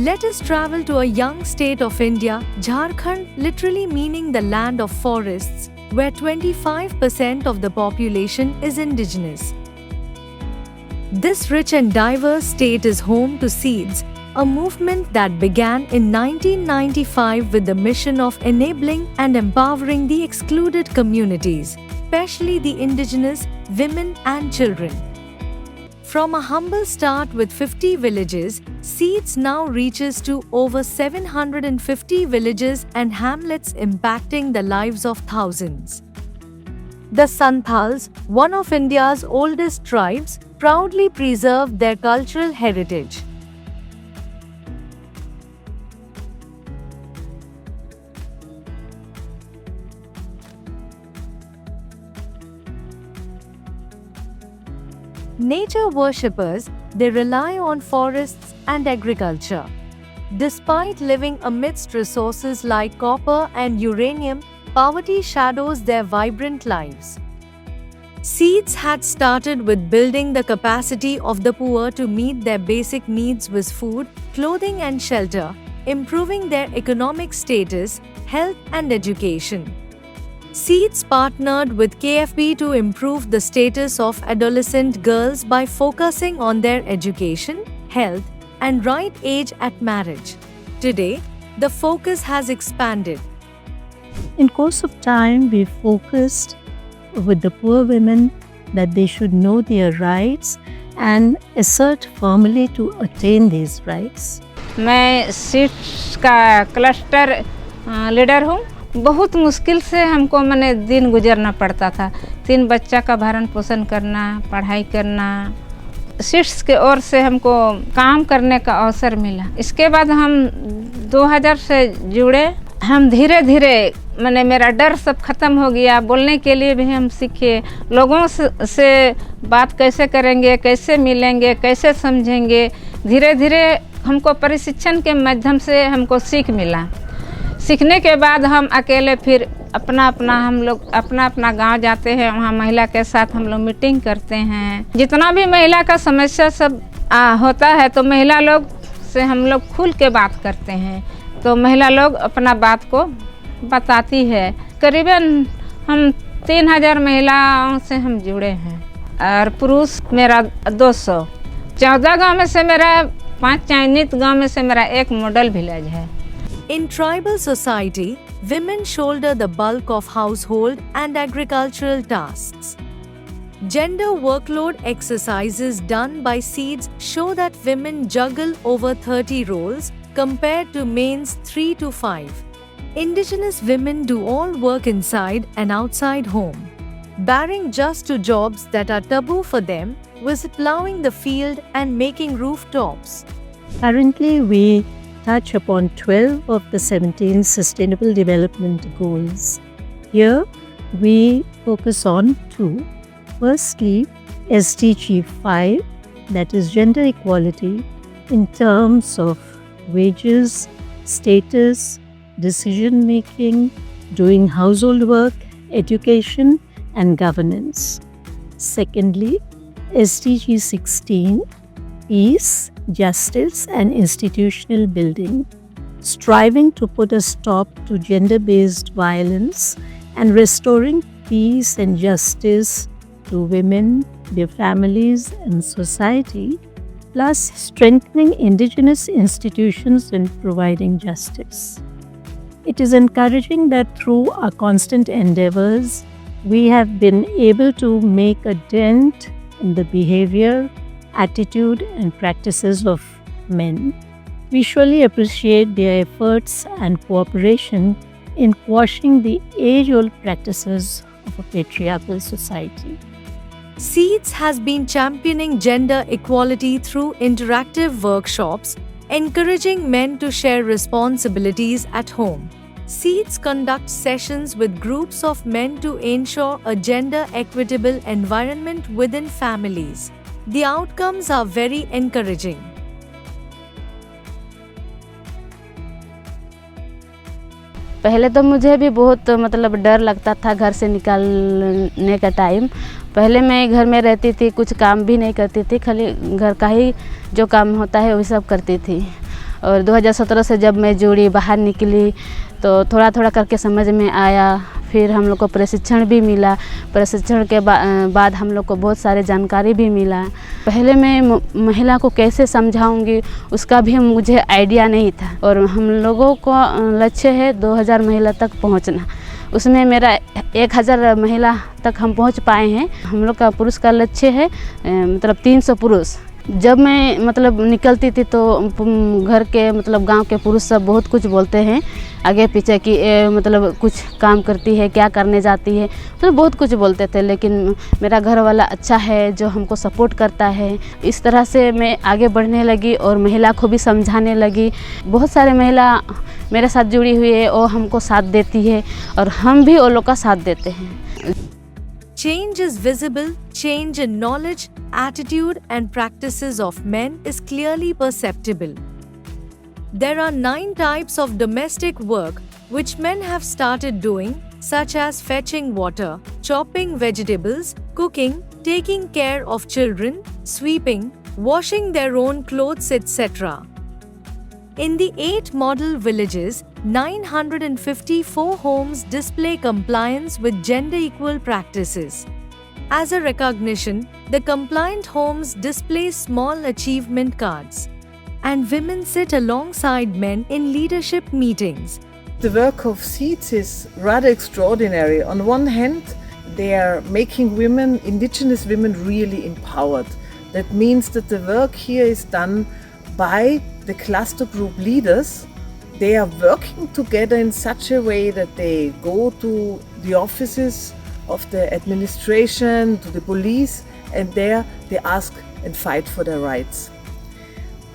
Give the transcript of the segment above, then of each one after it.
Let us travel to a young state of India, Jharkhand, literally meaning the land of forests, where 25% of the population is indigenous. This rich and diverse state is home to Seeds, a movement that began in 1995 with the mission of enabling and empowering the excluded communities, especially the indigenous, women and children. From a humble start with 50 villages, Seeds now reaches to over 750 villages and hamlets, impacting the lives of thousands. The Santhals, one of India's oldest tribes, proudly preserve their cultural heritage. Nature worshippers, they rely on forests and agriculture. Despite living amidst resources like copper and uranium, poverty shadows their vibrant lives. Seeds had started with building the capacity of the poor to meet their basic needs with food, clothing and shelter, improving their economic status, health and education. Seeds partnered with KFB to improve the status of adolescent girls by focusing on their education, health, and right age at marriage. Today, the focus has expanded. In course of time, we focused with the poor women that they should know their rights and assert firmly to attain these rights. मैं seeds का cluster leader हूँ। बहुत मुश्किल से हमको मैंने दिन गुजरना पड़ता था। 3 बच्चा का भरण पोषण करना, पढ़ाई करना। सीड्स के ओर से हमको काम करने का अवसर मिला। इसके बाद हम 2000 से जुड़े। हम धीरे धीरे मैंने मेरा डर सब ख़त्म हो गया। बोलने के लिए भी हम सीखे। लोगों से बात कैसे करेंगे, कैसे मिलेंगे, कैसे समझेंगे। धीरे धीरे हमको प्रशिक्षण के माध्यम से हमको सीख मिला। सीखने के बाद हम अकेले फिर हम लोग अपना गांव जाते हैं। वहाँ महिला के साथ हम लोग मीटिंग करते हैं। जितना भी महिला का समस्या सब होता है तो महिला लोग से हम लोग खुल के बात करते हैं। तो महिला लोग अपना बात को बताती है। करीबन हम 3000 महिलाओं से हम जुड़े हैं और पुरुष मेरा 200। 14 गांव में से मेरा 5 चयनित गांव में से मेरा 1 मॉडल विलेज है। In tribal society, women shoulder the bulk of household and agricultural tasks. Gender workload exercises done by Seeds show that women juggle over 30 roles compared to men's 3 to 5. Indigenous women do all work inside and outside home, barring just 2 jobs that are taboo for them, visit plowing the field and making rooftops. Currently, we touch upon 12 of the 17 Sustainable Development Goals. Here, we focus on 2. Firstly, SDG 5, that is gender equality in terms of wages, status, decision making, doing household work, education, and governance. Secondly, SDG 16, peace, justice, and institutional building, striving to put a stop to gender-based violence and restoring peace and justice to women, their families, and society, plus strengthening indigenous institutions and providing justice. It is encouraging that through our constant endeavors, we have been able to make a dent in the behavior, attitude, and practices of men. We surely appreciate their efforts and cooperation in quashing the age-old practices of a patriarchal society. Seeds has been championing gender equality through interactive workshops, encouraging men to share responsibilities at home. Seeds conducts sessions with groups of men to ensure a gender equitable environment within families. The outcomes are very encouraging. पहले तो मुझे भी बहुत डर लगता था घर से निकालने का टाइम। पहले मैं घर में रहती थी, कुछ काम भी नहीं करती थी, खाली घर का ही जो काम होता है वही सब करती थी। और 2017 से जब मैं जुड़ी, बाहर निकली, तो थोड़ा थोड़ा करके समझ में आया। फिर हम लोग को प्रशिक्षण भी मिला। प्रशिक्षण के बाद हम लोग को बहुत सारे जानकारी भी मिला। पहले मैं महिला को कैसे समझाऊंगी उसका भी मुझे आइडिया नहीं था। और हम लोगों को लक्ष्य है 2000 महिला तक पहुंचना। उसमें मेरा 1000 महिला तक हम पहुंच पाए हैं। हम लोग का पुरुष का लक्ष्य है मतलब 300 पुरुष। जब मैं मतलब निकलती थी तो घर के मतलब गांव के पुरुष सब बहुत कुछ बोलते हैं आगे पीछे कि मतलब कुछ काम करती है, क्या करने जाती है, तो बहुत कुछ बोलते थे। लेकिन मेरा घर वाला अच्छा है जो हमको सपोर्ट करता है। इस तरह से मैं आगे बढ़ने लगी और महिला को भी समझाने लगी। बहुत सारे महिला मेरे साथ जुड़ी हुई है और हमको साथ देती है और हम भी उन लोग का साथ देते हैं। Change is visible, change in knowledge, attitude and practices of men is clearly perceptible. There are 9 types of domestic work which men have started doing, such as fetching water, chopping vegetables, cooking, taking care of children, sweeping, washing their own clothes, etc. In the 8 model villages, 954 homes display compliance with gender equal practices. As a recognition, the compliant homes display small achievement cards, and women sit alongside men in leadership meetings. The work of SEEDS is rather extraordinary. On one hand, they are making women, indigenous women, really empowered. That means that the work here is done by the cluster group leaders. They are working together in such a way that they go to the offices of the administration, to the police, and there they ask and fight for their rights.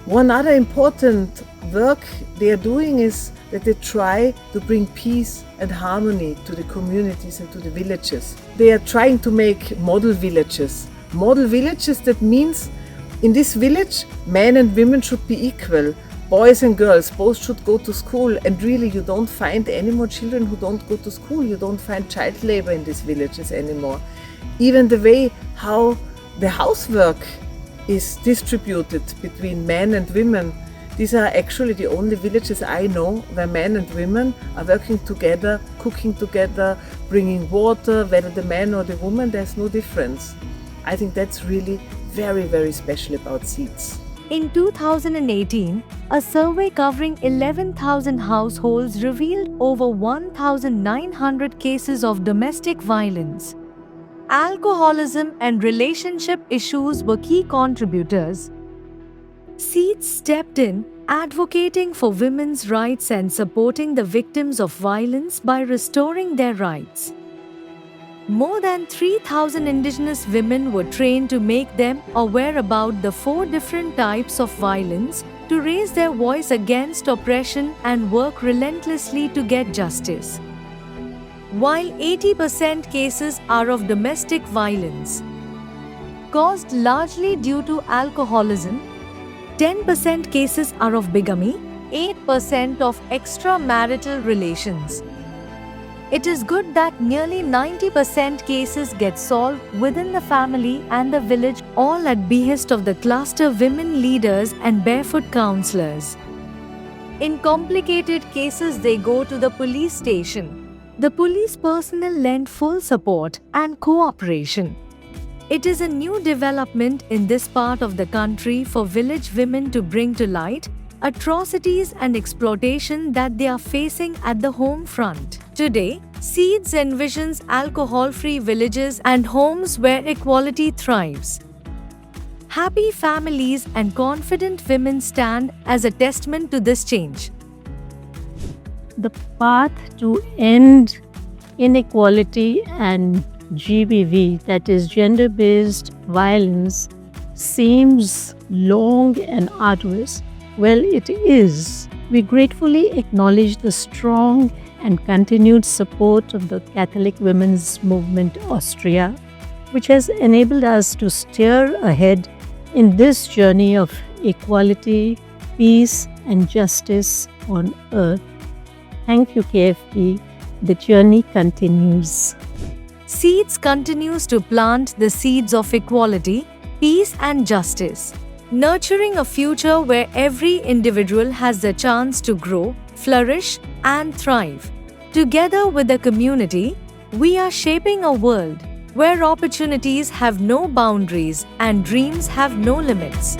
One other important work they are doing is that they try to bring peace and harmony to the communities and to the villages. They are trying to make model villages. Model villages, that means in this village, men and women should be equal. Boys and girls both should go to school, and really you don't find any more children who don't go to school. You don't find child labor in these villages anymore. Even the way how the housework is distributed between men and women, these are actually the only villages I know where men and women are working together, cooking together, bringing water, whether the man or the woman, there's no difference. I think that's really very, very special about SEEDS. In 2018, a survey covering 11,000 households revealed over 1,900 cases of domestic violence. Alcoholism and relationship issues were key contributors. SEEDS stepped in, advocating for women's rights and supporting the victims of violence by restoring their rights. More than 3,000 indigenous women were trained to make them aware about the 4 different types of violence, to raise their voice against oppression and work relentlessly to get justice. While 80% cases are of domestic violence, caused largely due to alcoholism, 10% cases are of bigamy, 8% of extramarital relations. It is good that nearly 90% cases get solved within the family and the village, all at behest of the cluster women leaders and barefoot counselors. In complicated cases, they go to the police station. The police personnel lend full support and cooperation. It is a new development in this part of the country for village women to bring to light atrocities and exploitation that they are facing at the home front. Today, SEEDS envisions alcohol-free villages and homes where equality thrives. Happy families and confident women stand as a testament to this change. The path to end inequality and GBV, that is gender-based violence, seems long and arduous. Well, it is. We gratefully acknowledge the strong and continued support of the Catholic Women's Movement Austria, which has enabled us to steer ahead in this journey of equality, peace, and justice on earth. Thank you, KFP. The journey continues. SEEDS continues to plant the seeds of equality, peace, and justice. nurturing a future where every individual has the chance to grow, flourish, and thrive. Together with the community, we are shaping a world where opportunities have no boundaries and dreams have no limits.